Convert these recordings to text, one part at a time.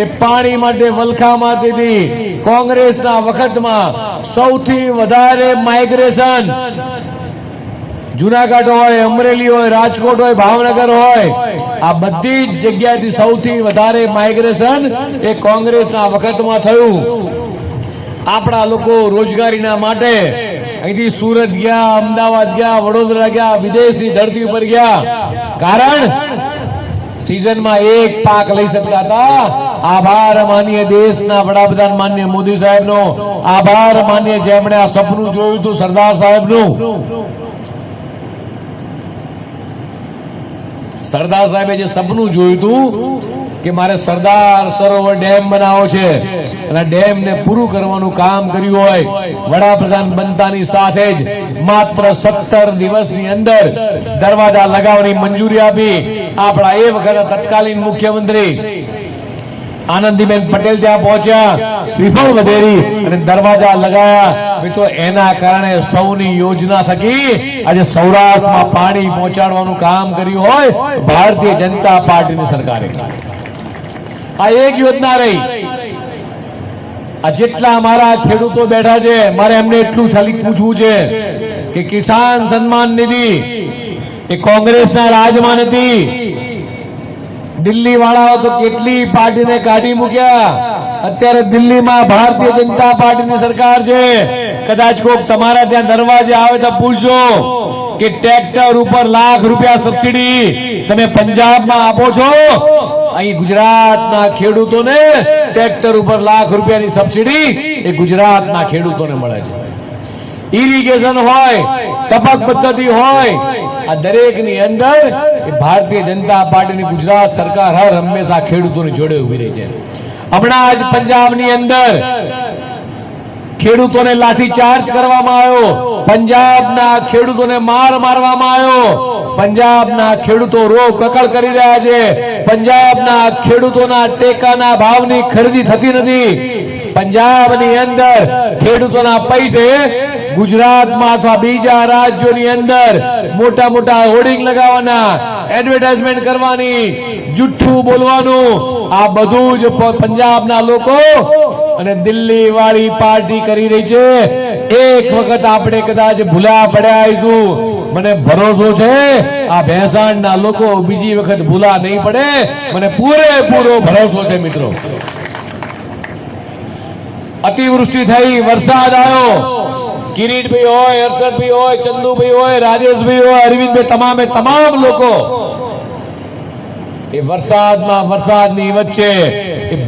એ પાણી માટે વલખા મારતી હતી। કોંગ્રેસના વખતમાં સૌથી વધારે માઇગ્રેશન જુનાગઢ હોય, અમરેલી હોય, રાજકોટ હોય, ભાવનગર હોય, આ બધી જ જગ્યાએથી સૌથી વધારે માઇગ્રેશન એ કોંગ્રેસના વખતમાં થયું। આપણા લોકો રોજગારીના માટે અહીંથી સુરત ગયા, અમદાવાદ ગયા, વડોદરા ગયા, વિદેશની ધરતી ઉપર ગયા। કારણ सीजन में एक पाक लई सकता था। आभार मानिए देशना वडाप्रधान माननीय मोदी साहेब नो, आभार मानिए जेमणे आ सपनु जोयुं तु सरदार साहेब नु। सरदार साहेबे जे सपनु जोयुं तु कि मारे सरदार सरोवर डेम बनावो छे અને ડેમ ને પૂરું કરવાનું કામ કર્યું હોય। વડાપ્રધાન બનતાની સાથે જ માત્ર 17 દિવસની અંદર દરવાજા લગાવવાની મંજૂરી આપી। આપણા એ વખતે તત્કાલીન મુખ્યમંત્રી આનંદીબેન પટેલ ત્યાં પહોંચ્યા, શ્રીફળ વધેરી અને દરવાજા લગાયા। મિત્રો એના કારણે સૌની યોજના થકી આજે સૌરાષ્ટ્રમાં પાણી પહોંચાડવાનું કામ કર્યું હોય ભારતીય જનતા પાર્ટીની સરકારે। આ એક યોજના રહી। આ જેટલા અમારા ખેડૂતો બેઠા છે, મારે એમને એટલું ખાલી પૂછવું છે કે કિસાન સન્માન નિધિ એ કોંગ્રેસના રાજમાં નથી। દિલ્હી વાળાઓ તો કેટલી પાર્ટીને કાઢી મૂક્યા। અત્યારે દિલ્હીમાં ભારતીય જનતા પાર્ટીની સરકાર છે। કદાચ કોક તમારા ત્યાં દરવાજે આવે તો પૂછજો કે ટ્રેક્ટર ઉપર લાખ રૂપિયા સબસિડી તમે પંજાબમાં આપો છો? અહીં ગુજરાતના ખેડૂતોને ટ્રેક્ટર ઉપર લાખ રૂપિયાની સબસિડી એ ગુજરાતના ખેડૂતોને મળે છે। ઇરિગેશન હોય, ટપક પદ્ધતિ હોય, આ દરેકની અંદર ભારતીય જનતા પાર્ટીની ગુજરાત સરકાર હર હંમેશા ખેડૂતોની જોડે ઉભી રહી છે। હમણાં જ પંજાબની અંદર ખેડૂતોને લાઠીચાર્જ કરવામાં આવ્યો, પંજાબના ખેડૂતોને માર મારવામાં આવ્યો। પંજાબના ખેડૂતો રોગ કકળ કરી રહ્યા છે। પંજાબના ખેડૂતોના ટેકાના ભાવની ખરીદી થતી નથી। પંજાબની અંદર ખેડૂતોના પૈસે ગુજરાતમાં અથવા બીજા રાજ્યોની અંદર મોટા મોટા હોર્ડિંગ લગાવવાના, એડવર્ટાઇઝમેન્ટ કરવાની, જુઠ્ઠું બોલવાનું, આ બધું જ પંજાબના લોકો અને દિલ્હી વાળી પાર્ટી કરી રહી છે। એક વખત આપણે કદાચ ભૂલા પડ્યા આવીશું। મને ભરોસો છે આ ભેંસાણના લોકો બીજી વખત ભૂલા નહીં પડે, મને પૂરેપૂરો ભરોસો છે। મિત્રો અતિવૃષ્ટિ થઈ, વરસાદ આવ્યો, કિરીટભાઈ હોય, હર્ષદભાઈ હોય, ચંદુભાઈ હોય, રાજેશભાઈ હોય, અરવિંદભાઈ, તમામે તમામ લોકો એ વરસાદની વચ્ચે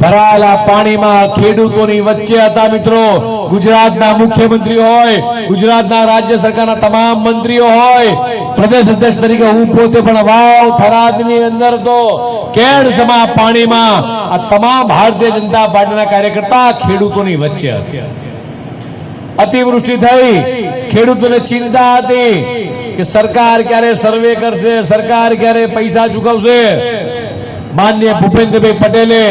ભરાયેલા પાણીમાં ખેડૂતોની વચ્ચે હતા। મિત્રો ગુજરાતના મુખ્યમંત્રી હોય, ગુજરાતના રાજ્ય સરકારના તમામ મંત્રીઓ હોય, પ્રદેશ અધ્યક્ષ તરીકે હું પોતે પણ વાવ થરાદની અંદર તો કેડસમા પાણીમાં આ તમામ ભારતીય જનતા પાર્ટીના કાર્યકર્તા ખેડૂતોની વચ્ચે હતા। અતિવૃષ્ટિ થઈ, ખેડૂતોને ચિંતા હતી કે સરકાર ક્યારે સર્વે કરશે, સરકાર ક્યારે પૈસા ચૂકવશે। માનનીય ભૂપેન્દ્રભાઈ પટેલે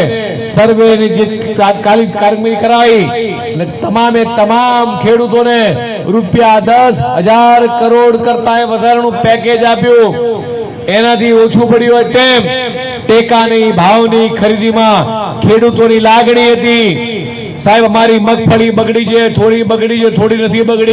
સર્વેની જે તાત્કાલિક કામગીરી કરાવી અને તમામે તમામ ખેડૂતોને ₹10,000 કરોડ કરતા વધારાનું પેકેજ આપ્યું। એનાથી ઓછું પડ્યું હોય તેમ ટેકાની ભાવની ખરીદીમાં ખેડૂતોની લાગણી હતી। સાહેબ અમારી મગફળી બગડી છે, થોડી બગડી છે, થોડી નથી બગડી।